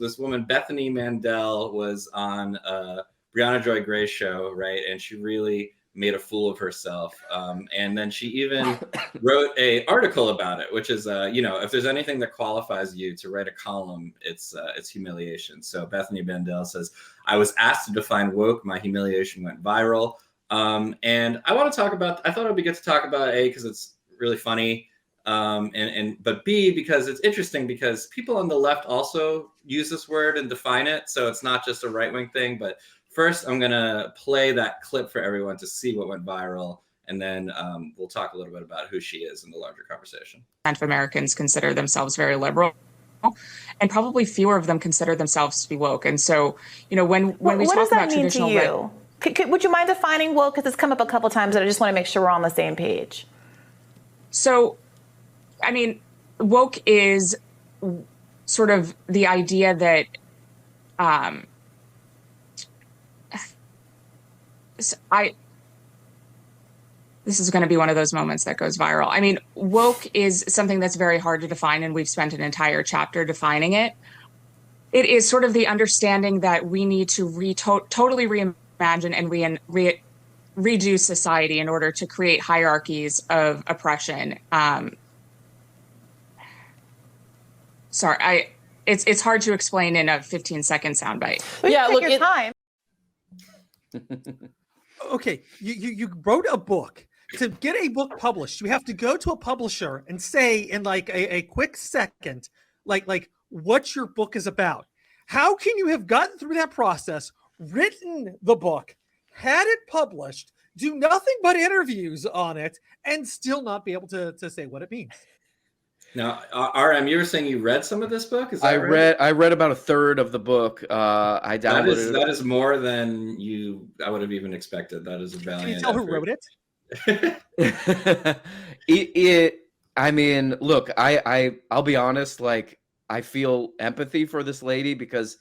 this woman, Bethany Mandel, was on Brianna Joy Gray's show, right? And she really made a fool of herself. And then she even wrote a article about it, which is, if there's anything that qualifies you to write a column, it's humiliation. So Bethany Mandel says, I was asked to define woke. My humiliation went viral. And I want to talk about, I thought it would be good to talk about A, because it's really funny. But B, because it's interesting because people on the left also use this word and define it. So it's not just a right-wing thing, but first, I'm going to play that clip for everyone to see what went viral, and then we'll talk a little bit about who she is in the larger conversation. Of Americans consider themselves very liberal, and probably fewer of them consider themselves to be woke. And so, when we talk about traditional... What does that mean to you? Would you mind defining woke? Because it's come up a couple times, and I just want to make sure we're on the same page. So, woke is sort of the idea that... This is going to be one of those moments that goes viral. Woke is something that's very hard to define, and we've spent an entire chapter defining it. It is sort of the understanding that we need to totally reimagine and redo society in order to create hierarchies of oppression. It's hard to explain in a 15-second soundbite. Yeah, look, your time. Okay, you wrote a book. To get a book published, you have to go to a publisher and say in like a quick second, like what your book is about. How can you have gotten through that process, written the book, had it published, do nothing but interviews on it, and still not be able to say what it means? Now, RM, you were saying you read some of this book? Is that right? I read about a third of the book. I downloaded it. That is more than I would have even expected. That is a valiant Can you tell effort. who wrote it? Look, I'll be honest, like I feel empathy for this lady because,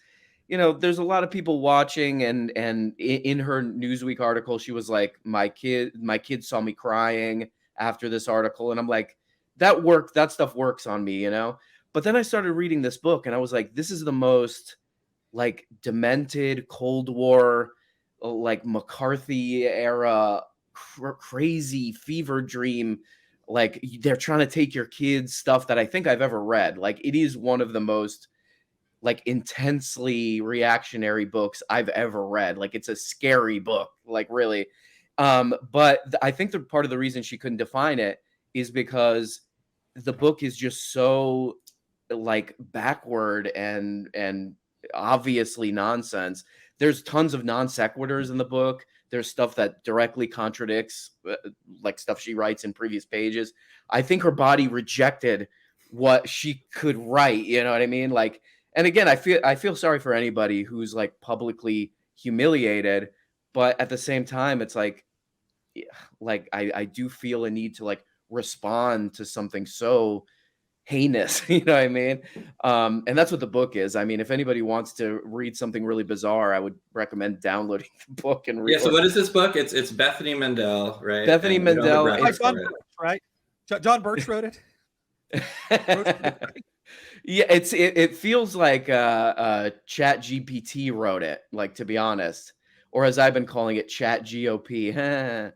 there's a lot of people watching and in her Newsweek article, she was like, my kid saw me crying after this article. And I'm like, that stuff works on me, but then I started reading this book and I was like, this is the most like demented Cold War, like McCarthy era, crazy fever dream. Like they're trying to take your kids stuff that I think I've ever read. Like it is one of the most like intensely reactionary books I've ever read. Like it's a scary book, like really. But I think the part of the reason she couldn't define it is because the book is just so like backward and obviously nonsense. There's tons of non sequiturs in the book. There's stuff that directly contradicts like stuff she writes in previous pages. I think her body rejected what she could write. You know what I mean? Like, and again, I feel sorry for anybody who's like publicly humiliated, but at the same time, it's like I do feel a need to like respond to something so heinous, you know what I mean? And that's what the book is. If anybody wants to read something really bizarre, I would recommend downloading the book and read. Yeah. So what is this book? It's Bethany Mandel, right? Bethany Mandel. John Birch, right? John Birch wrote it. Yeah, it feels like Chat GPT wrote it, like, to be honest, or as I've been calling it, Chat GOP.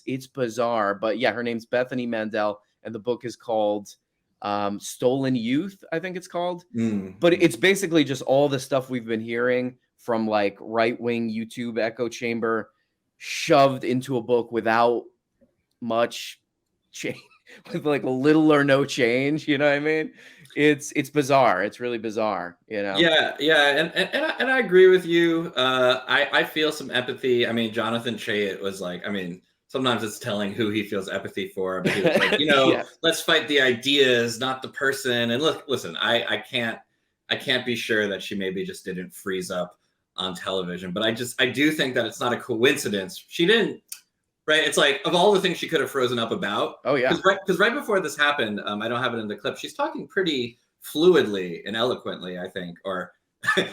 It's bizarre. But yeah, her name's Bethany Mandel, and the book is called Stolen Youth, I think it's called. But it's basically just all the stuff we've been hearing from like right-wing YouTube echo chamber shoved into a book without much change. With like little or no change, you know what I mean? It's bizarre. It's really bizarre, Yeah, and I agree with you. I feel some empathy. Jonathan Chait was like, sometimes it's telling who he feels empathy for, but he was like, yeah. Let's fight the ideas, not the person. And listen, I can't be sure that she maybe just didn't freeze up on television, but I do think that it's not a coincidence. She didn't. Right, it's like of all the things she could have frozen up about. Oh yeah, because right before this happened, I don't have it in the clip. She's talking pretty fluidly and eloquently, I think, or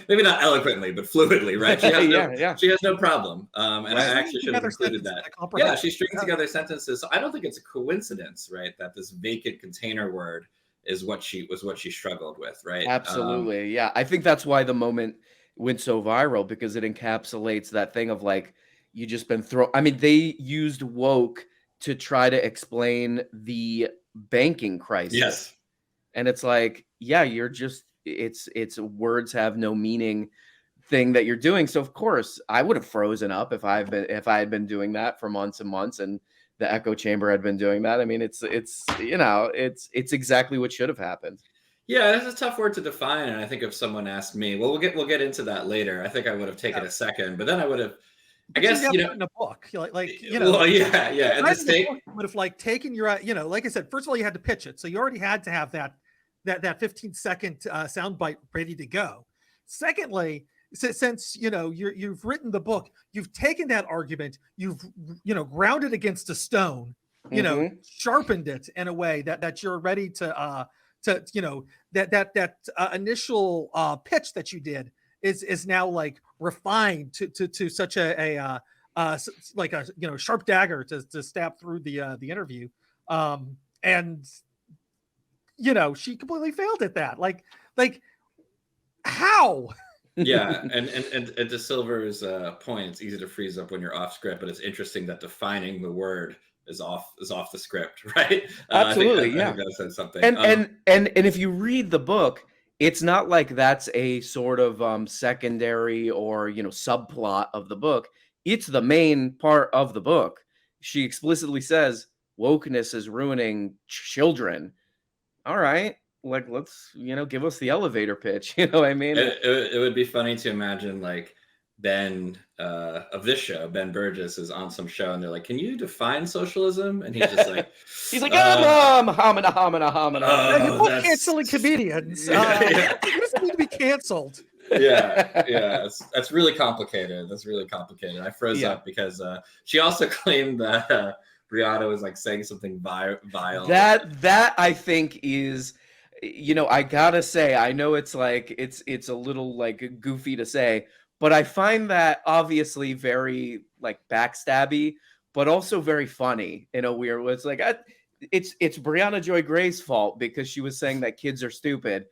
maybe not eloquently, but fluidly. Right? She has she has no problem. And I actually should have included that. Yeah, she strings together sentences. So I don't think it's a coincidence, right, that this vacant container word is what she struggled with, right? Absolutely. Yeah. I think that's why the moment went so viral, because it encapsulates that thing of like, you just been thrown. I mean, they used woke to try to explain the banking crisis. Yes. And it's like, yeah, you're just, it's words have no meaning thing that you're doing. So of course I would have frozen up if I had been doing that for months and months, and the echo chamber had been doing that. I mean, it's exactly what should have happened. Yeah, that's a tough word to define. And I think if someone asked me, well, we'll get into that later. I think I would have taken a second, but then I would have, I guess, in a book, well, yeah. And the state would have like taken your, like I said, first of all, you had to pitch it. So you already had to have that 15-second soundbite ready to go. Secondly, since you've written the book, you've taken that argument, you've ground it against a stone, sharpened it in a way that you're ready to that initial pitch that you did is now like refined to such a sharp dagger to stab through the interview, and she completely failed at that. Like how? Yeah, and to Silver's point, it's easy to freeze up when you're off script, but it's interesting that defining the word is off the script, right? Absolutely, I think that says something. And if you read the book, it's not like that's a sort of secondary or subplot of the book. It's the main part of the book. She explicitly says wokeness is ruining children. All right. Like, let's give us the elevator pitch. You know what I mean? It would be funny to imagine like Ben of this show, Ben Burgis, is on some show and they're like, can you define socialism? And he's just like, he's like, homina. Canceling comedians. He doesn't need to be canceled. Yeah, that's really complicated. I froze up because she also claimed that Brianna was like saying something vile. That I think is, I gotta say, I know it's like it's a little like goofy to say, but I find that obviously very like backstabby, but also very funny in a weird way. It's like it's Brianna Joy Gray's fault because she was saying that kids are stupid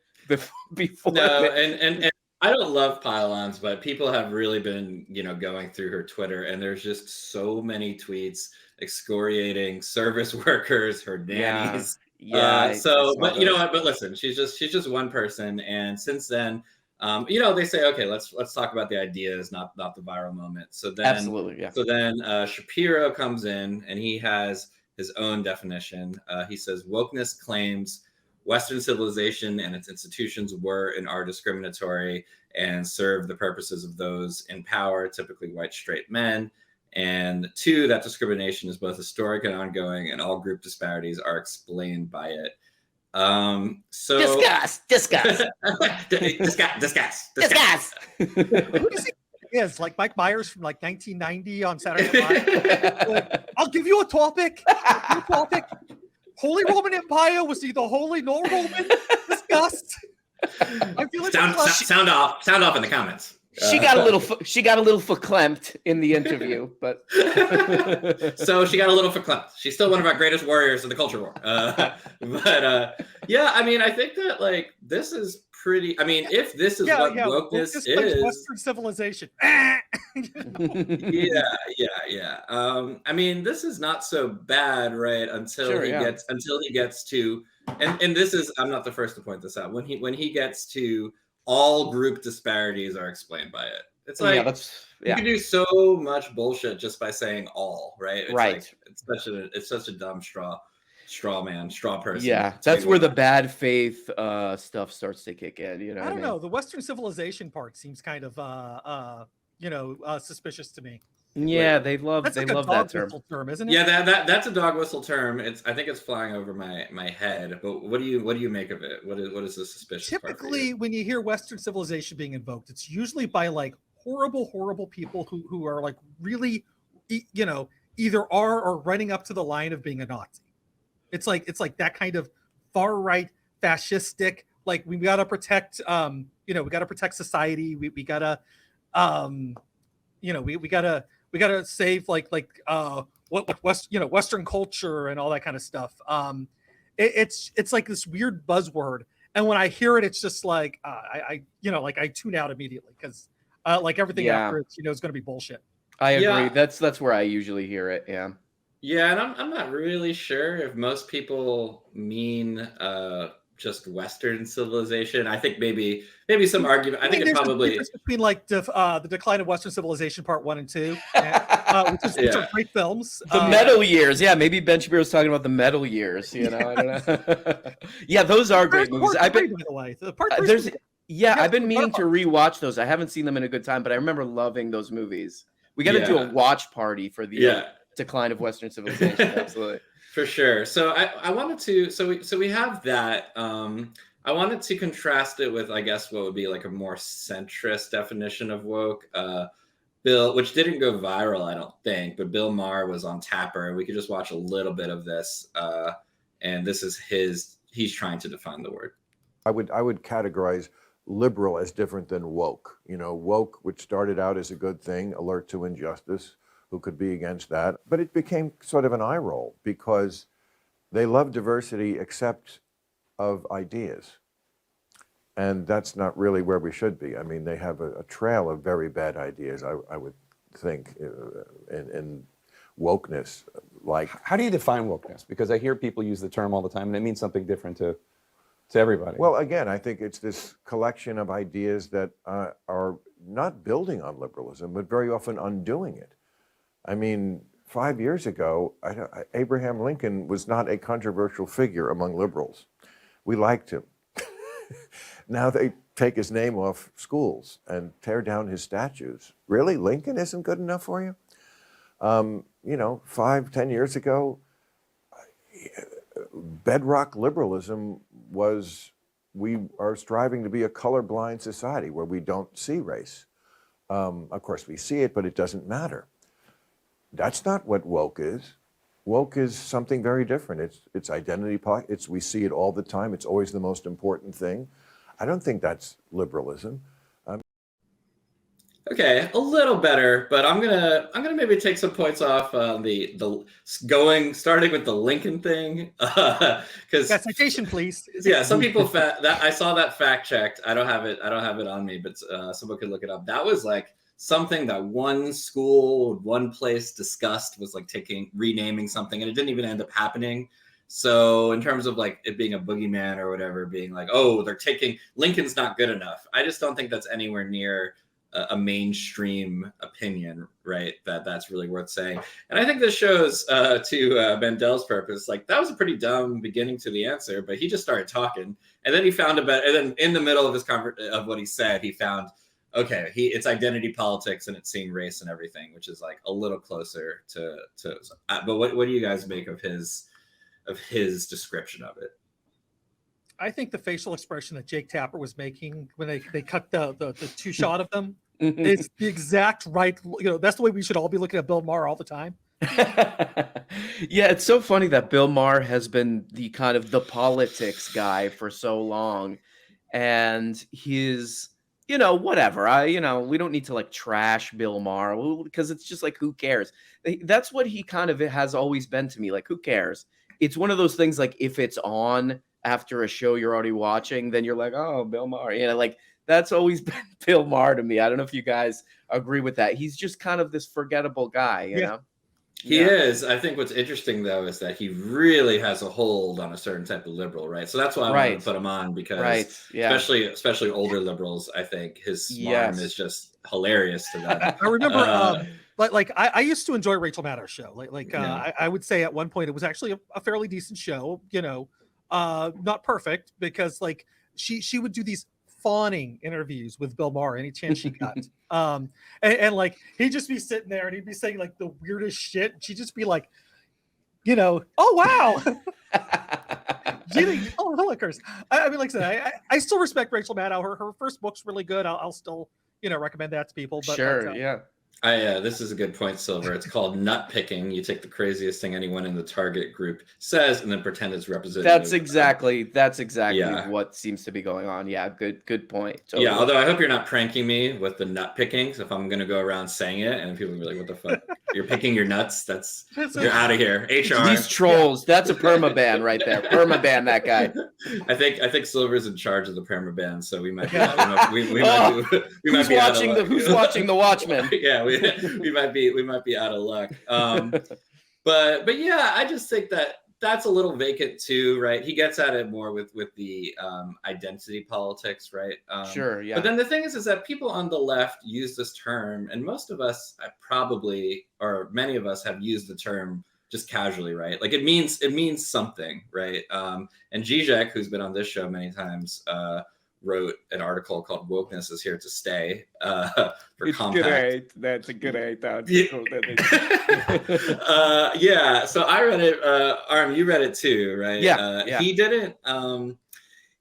before. No, and I don't love pylons, but people have really been going through her Twitter, and there's just so many tweets excoriating service workers, her nannies. Yeah. But you know what? But listen, she's just one person, and since then, they say, okay, let's talk about the ideas, not the viral moment. So then, absolutely, yeah. So then Shapiro comes in, and he has his own definition. He says wokeness claims Western civilization and its institutions were and are discriminatory and serve the purposes of those in power, typically white straight men. And 2, that discrimination is both historic and ongoing, and all group disparities are explained by it. So discuss. Discuss. Who does he is like Mike Myers from like 1990 on Saturday Night Live? Like, I'll give you a topic. Holy Roman Empire, was he the holy nor Roman? Discussed. I feel like sound off in the comments. She got a little verklempt in the interview, but so she got a little verklempt. She's still one of our greatest warriors in the culture war. Yeah, I mean, I think that like this is pretty. I mean, if this is what wokeness is, Western civilization. Yeah. I mean, this is not so bad, right? Until he gets to, and this is, I'm not the first to point this out. When he gets to all group disparities are explained by it. It's like you can do so much bullshit just by saying all, right? It's right. Like, it's such a dumb straw person. Yeah, that's where the bad faith stuff starts to kick in. I don't know. The Western civilization part seems kind of suspicious to me. Yeah, they love that term, isn't it? Yeah, that's a dog whistle term. I think it's flying over my head. But what do you make of it? What is the suspicious Typically, when you hear Western civilization being invoked, it's usually by like horrible people who are like really, either are or running up to the line of being a Nazi. It's like that kind of far right fascistic. Like we gotta protect, we gotta protect society. We gotta, we gotta save Western culture and all that kind of stuff. it's like this weird buzzword. And when I hear it, it's just like I tune out immediately because like everything after it, is going to be bullshit. I agree. That's where I usually hear it. Yeah. Yeah, and I'm not really sure if most people mean just Western civilization. I think maybe some argument. I think it probably difference between like the Decline of Western Civilization Part 1 and 2, which are great films. The metal years, maybe Ben Shapiro's talking about the metal years. I don't know. Yeah, those are great movies. By the way, the Part 3. I've been meaning to rewatch those. I haven't seen them in a good time, but I remember loving those movies. We got to do a watch party for the Decline of Western Civilization. Absolutely. For sure. So I wanted to, so we have that. I wanted to contrast it with, I guess, what would be like a more centrist definition of woke. Bill, which didn't go viral, I don't think, but Bill Maher was on Tapper. We could just watch a little bit of this. And this is he's trying to define the word. I would categorize liberal as different than woke. Woke, which started out as a good thing, alert to injustice, who could be against that, but it became sort of an eye roll because they love diversity except of ideas. And that's not really where we should be. I mean, they have a trail of very bad ideas, I would think, in wokeness. Like, how do you define wokeness? Because I hear people use the term all the time and it means something different to everybody. Well, again, I think it's this collection of ideas that are not building on liberalism, but very often undoing it. I mean, 5 years ago, Abraham Lincoln was not a controversial figure among liberals. We liked him. Now they take his name off schools and tear down his statues. Really? Lincoln isn't good enough for you? 5-10 years ago, bedrock liberalism was we are striving to be a colorblind society where we don't see race. Of course, we see it, but it doesn't matter. That's not what woke is. Woke is something very different. It's identity. We see it all the time. It's always the most important thing. I don't think that's liberalism. Okay, a little better, but I'm gonna maybe take some points off starting with the Lincoln thing, because citation, please. Yeah, some people that I saw that fact checked. I don't have it on me, but someone could look it up. That was like something that one school, one place discussed, was like renaming something, and it didn't even end up happening. So in terms of like it being a boogeyman or whatever, being like, oh, they're taking Lincoln's not good enough. I just don't think that's anywhere near a mainstream opinion, right? That's really worth saying. And I think this shows to Mandel's purpose, like that was a pretty dumb beginning to the answer, but he just started talking, and then he found and then in the middle of his of what he said, he found, okay, it's identity politics and it's seeing race and everything, which is like a little closer to but what do you guys make of his description of it? I think the facial expression that Jake Tapper was making when they cut the two shot of them is the exact right. That's the way we should all be looking at Bill Maher all the time. Yeah, it's so funny that Bill Maher has been the kind of the politics guy for so long, and he's whatever. We don't need to like trash Bill Maher because it's just like, who cares? That's what he kind of has always been to me. Like, who cares? It's one of those things like if it's on after a show you're already watching, then you're like, oh, Bill Maher. Like that's always been Bill Maher to me. I don't know if you guys agree with that. He's just kind of this forgettable guy, you know? He is. I think what's interesting though is that he really has a hold on a certain type of liberal, right? So that's why I wanted to put him on, because especially older liberals, I think his smarm is just hilarious to them. I remember I used to enjoy Rachel Maddow's show. I would say at one point it was actually a fairly decent show, not perfect, because like she would do these fawning interviews with Bill Maher any chance she got. And like he'd just be sitting there and he'd be saying like the weirdest shit. She'd just be like, oh wow. Hillikers. I mean, like I said, I still respect Rachel Maddow. Her first book's really good. I'll still recommend that to people. But sure, yeah. This is a good point, Silver. It's called nut picking. You take the craziest thing anyone in the target group says and then pretend it's representative. That's exactly Yeah. what seems to be going on. Yeah, good point. Totally. Yeah, although I hope you're not pranking me with the nut picking. So if I'm going to go around saying it and people will be like, what the fuck? You're picking your nuts? You're out of here. HR. These trolls. That's a permaban right there. Permaban that guy. I think Silver's in charge of the permaban, so we might be Who's watching the Watchmen? Yeah, we might be out of luck. But yeah, I just think that's a little vacant too, right? He gets at it more with the identity politics, right? Sure, yeah. But then the thing is that people on the left use this term, and most of us many of us have used the term just casually, right? Like it means something, right? And Zizek, who's been on this show many times, wrote an article called "Wokeness is Here to Stay" for Compact. Great. That's a great article. Yeah. So I read it. Arm, you read it too, right? Yeah. He didn't.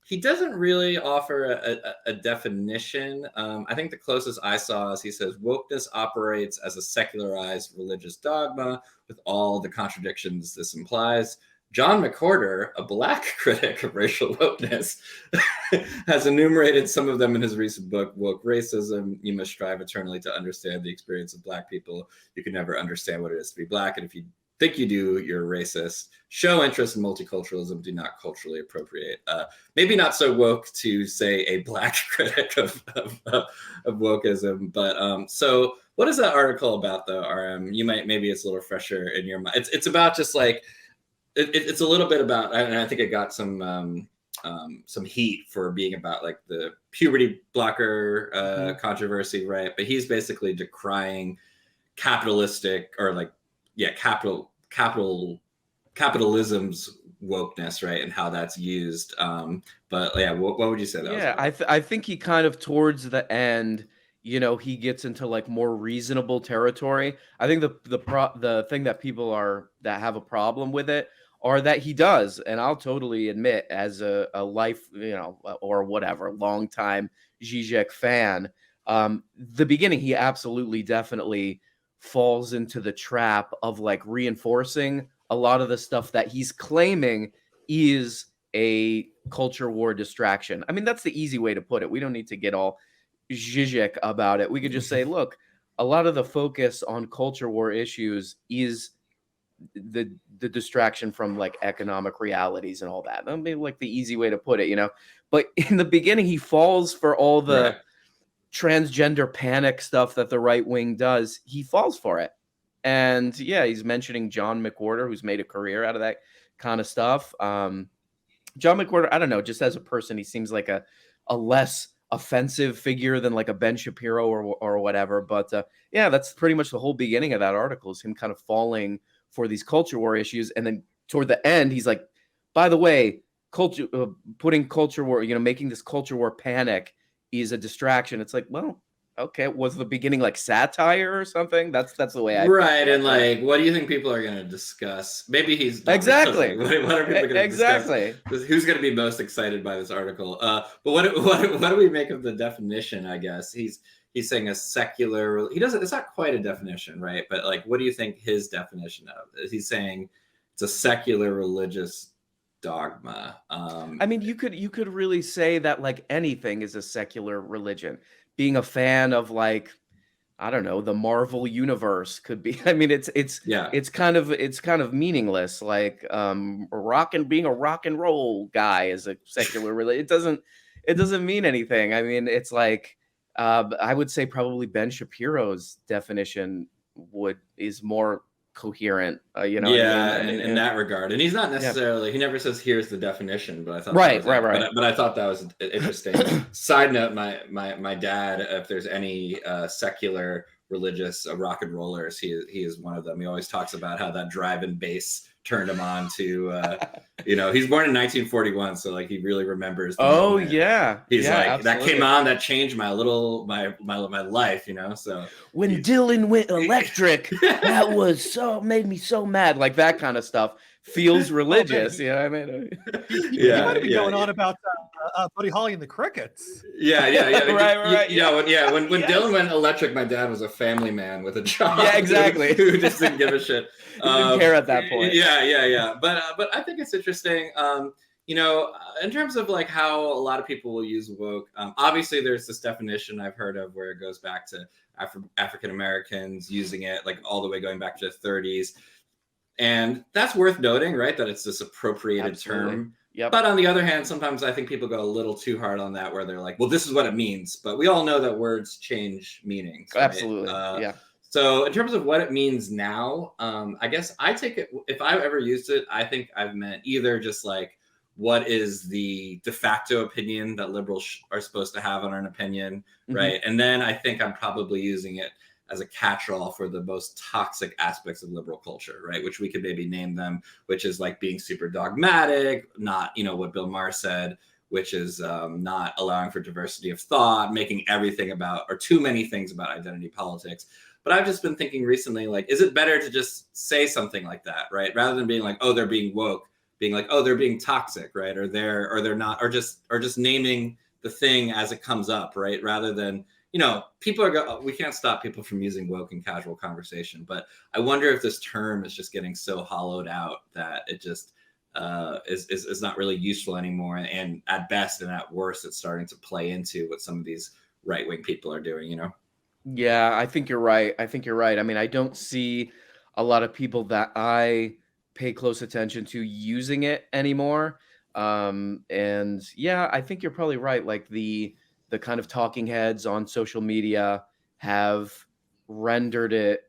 He doesn't really offer a definition. I think the closest I saw is he says wokeness operates as a secularized religious dogma with all the contradictions this implies. John McWhorter, a Black critic of racial wokeness, has enumerated some of them in his recent book, Woke Racism. You must strive eternally to understand the experience of Black people. You can never understand what it is to be Black. And if you think you do, you're a racist. Show interest in multiculturalism. Do not culturally appropriate. Maybe not so woke to say a Black critic of wokeism. But so what is that article about, though, RM? Maybe it's a little fresher in your mind. It's about just like, it's a little bit about, and I think it got some heat for being about like the puberty blocker controversy, right? But he's basically decrying capitalistic or like, yeah, capitalism's wokeness, right? And how that's used. But yeah, what would you say that was? I think he kind of towards the end, he gets into like more reasonable territory. I think the thing that people that have a problem with it are that he does, and I'll totally admit, as a life, or whatever, longtime Zizek fan, the beginning, he absolutely, definitely falls into the trap of like reinforcing a lot of the stuff that he's claiming is a culture war distraction. I mean, that's the easy way to put it. We don't need to get all Zizek about it. We could just say, look, a lot of the focus on culture war issues is the distraction from like economic realities and all that. That'd be like the easy way to put it, But in the beginning, he falls for all the transgender panic stuff that the right wing does. He falls for it. And yeah, he's mentioning John McWhorter, who's made a career out of that kind of stuff. John McWhorter, I don't know, just as a person, he seems like a less offensive figure than like a Ben Shapiro or whatever. But yeah, that's pretty much the whole beginning of that article, is him kind of falling for these culture war issues. And then toward the end, he's like, by the way, putting culture war, making this culture war panic is a distraction. It's like, well, okay, was the beginning like satire or something? That's the way I right. And like, what do you think people are going to discuss? Maybe he's exactly. What are people going to exactly discuss? Who's going to be most excited by this article? But what do we make of the definition? I guess he's saying a secular. He doesn't. It's not quite a definition, right? But like, what do you think his definition of it? He's saying it's a secular religious dogma. I mean, you could really say that like anything is a secular religion. Being a fan of like, I don't know, the Marvel universe could be. I mean, it's kind of meaningless. Like being a rock and roll guy is a secular religion. It doesn't mean anything. I mean, it's like I would say probably Ben Shapiro's definition is more coherent, in that regard. And he's not necessarily, he never says here's the definition, but I thought right. But I thought that was interesting. Side note, my dad, if there's any secular religious rock and rollers, he is one of them. He always talks about how that drive-in bass turned him on to he's born in 1941, so like he really remembers the moment. He's like, absolutely. That came on, that changed my life, so when Dylan went electric, that made me so mad. Like that kind of stuff feels religious. You know what I mean? You might be going on about Buddy Holly and the Crickets. Yeah. Right. When Dylan went electric, my dad was a family man with a job. Yeah, exactly. Who just didn't give a shit. Didn't care at that point. Yeah. But I think it's interesting. In terms of like how a lot of people will use woke. Obviously, there's this definition I've heard of where it goes back to African Americans using it, like all the way going back to the 30s. And that's worth noting, right? That it's this appropriated term. Yep. But on the other hand, sometimes I think people go a little too hard on that, where they're like, well, this is what it means. But we all know that words change meanings. Right? Absolutely. Yeah. So in terms of what it means now, I guess I take it, if I've ever used it, I think I've meant either just like, what is the de facto opinion that liberals are supposed to have on an opinion, right? And then I think I'm probably using it as a catch-all for the most toxic aspects of liberal culture, right? Which we could maybe name them, which is like being super dogmatic, not, what Bill Maher said, which is not allowing for diversity of thought, making everything about, or too many things about identity politics. But I've just been thinking recently, like, is it better to just say something like that, right? Rather than being like, oh, they're being woke, being like, oh, they're being toxic, right? Or they're not, or just naming the thing as it comes up, right? Rather than, people we can't stop people from using woke in casual conversation, but I wonder if this term is just getting so hollowed out that it just is not really useful anymore. And at best and at worst, it's starting to play into what some of these right-wing people are doing, Yeah, I think you're right. I mean, I don't see a lot of people that I pay close attention to using it anymore. And yeah, I think you're probably right. Like the kind of talking heads on social media have rendered it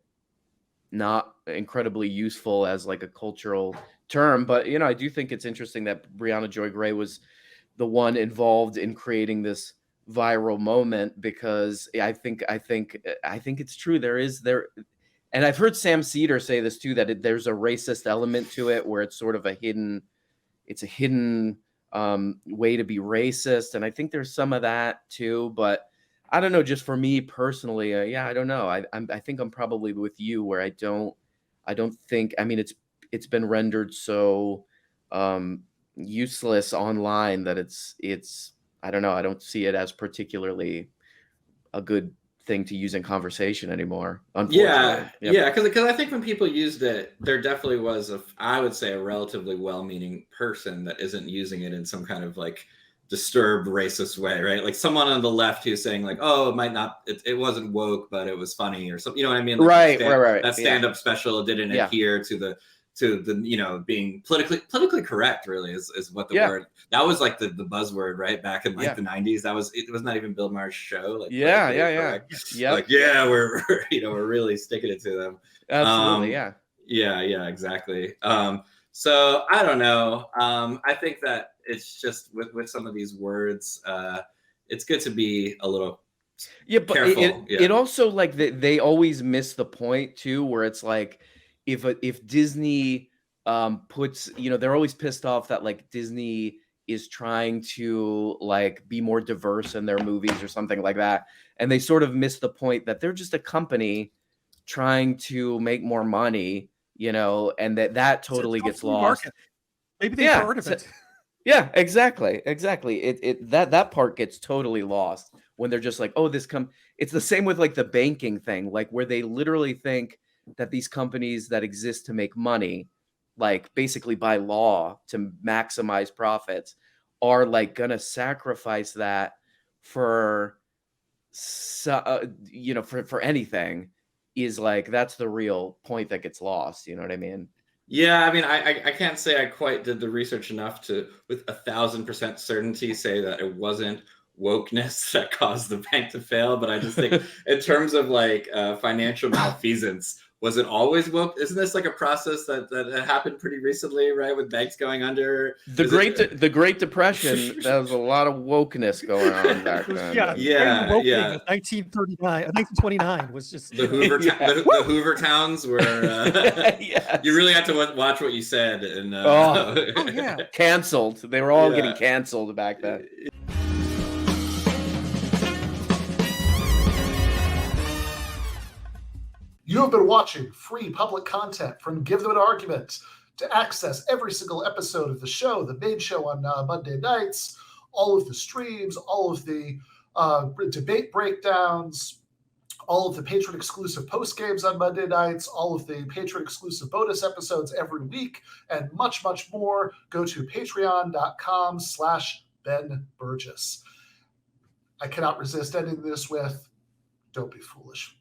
not incredibly useful as like a cultural term. But, I do think it's interesting that Brianna Joy Gray was the one involved in creating this viral moment, because I think it's true. And I've heard Sam Cedar say this too, that there's a racist element to it, where it's sort of a hidden way to be racist. And I think there's some of that too, but I don't know, just for me personally, I don't know. I think I'm probably with you, where I don't think, I mean, it's been rendered so useless online that it's, I don't know. I don't see it as particularly a good thing to use in conversation anymore. Unfortunately. Yeah. Because I think when people used it, there definitely was I would say a relatively well-meaning person that isn't using it in some kind of like disturbed racist way, right? Like someone on the left who's saying like, oh, it wasn't woke, but it was funny or something. You know what I mean? Like right. That stand-up special didn't adhere to the being politically correct, really is what the word, that was like the buzzword, right? Back in like the 90s, it was not even Bill Maher's show. Like, yeah. Like, we're really sticking it to them. Absolutely. Yeah, exactly. So I don't know. I think that it's just with some of these words, it's good to be a little but careful. It also, like, they always miss the point too, where it's like, if Disney puts, they're always pissed off that like Disney is trying to like be more diverse in their movies or something like that. And they sort of miss the point that they're just a company trying to make more money, and that totally gets lost. Market. Maybe they've heard of it. Yeah, exactly. That part gets totally lost when they're just like, oh, it's the same with like the banking thing, like where they literally think that these companies that exist to make money, like basically by law to maximize profits, are like gonna sacrifice that for anything, is like, that's the real point that gets lost. You know what I mean? Yeah, I mean, I can't say I quite did the research enough to, with 1,000% certainty, say that it wasn't wokeness that caused the bank to fail. But I just think in terms of like financial malfeasance, was it always woke? Isn't this like a process that happened pretty recently, right? With banks going under? The Great Depression, there was a lot of wokeness going on back then. Yeah. 1939, 1929 was just the Hoover, the Hoover Towns were. Yes. You really had to watch what you said, and canceled. They were all getting canceled back then. You have been watching free public content from Give Them an Argument. To access every single episode of the show, the main show on Monday nights, all of the streams, all of the debate breakdowns, all of the patron-exclusive post-games on Monday nights, all of the patron-exclusive bonus episodes every week, and much, much more. Go to patreon.com/Ben Burgis. I cannot resist ending this with, don't be foolish.